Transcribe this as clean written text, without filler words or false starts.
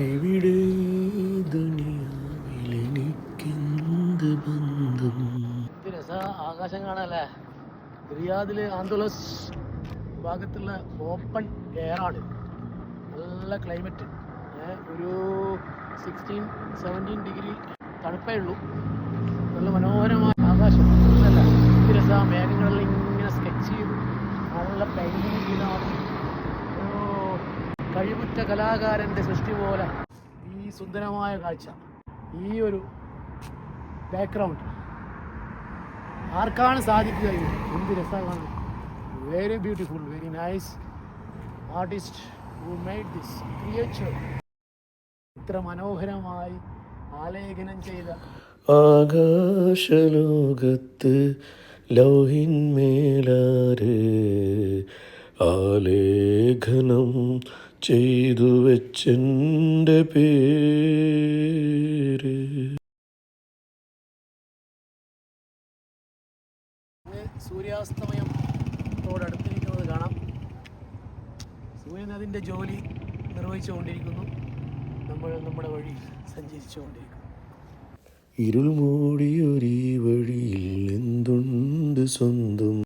എവിടെ ദുനിയാവിലെനിക്കെന്ത് ബന്ധം. എന്ത് രസാ ആകാശം കാണാല്ലേ. റിയാദില് ആന്തോളസ് ഭാഗത്തുള്ള ഓപ്പൺ എയറാണ്. നല്ല ക്ലൈമറ്റ്. ഒരു 16-17 ഡിഗ്രി തണുപ്പേ ഉള്ളൂ. നല്ല മനോഹരമായ ആകാശം. നല്ല എന്ത് രസാ. മേഘങ്ങളെല്ലാം ഇങ്ങനെ സ്കെച്ച് ചെയ്തു നല്ല പെയിന്റിങ് ചെയ്താണ്. ഒരു കഴിവുറ്റ കലാകാരൻ്റെ സൃഷ്ടി പോലെ ഈ സുന്ദരമായ കാഴ്ച, ഈ ഒരു ബാക്ക്ഗ്രൗണ്ട് ആർക്കാണ് സാധിക്കുക? എന്ത് രസമാണ്. Very beautiful, very nice artist who made this creature. ഇത്ര മനോഹരമായി ആലേഖനം ചെയ്ത ആകാശലോകത്ത് ലൗഹിന്മേലാര് ആലേഖനം ചെയ്തു വെച്ചെൻ്റെ പേര്. സൂര്യാസ്തമയത്തോടടുത്തിരിക്കുന്നത് കാണാം. സൂര്യൻ അതിൻ്റെ ജോലി നിർവഹിച്ചുകൊണ്ടിരിക്കുന്നു. നമ്മൾ നമ്മുടെ വഴി സഞ്ചരിച്ചുകൊണ്ടിരിക്കുന്നു. ഇരുൾ മൂടിയൊരീ വഴിയിൽ എന്തുണ്ട് സ്വന്തം.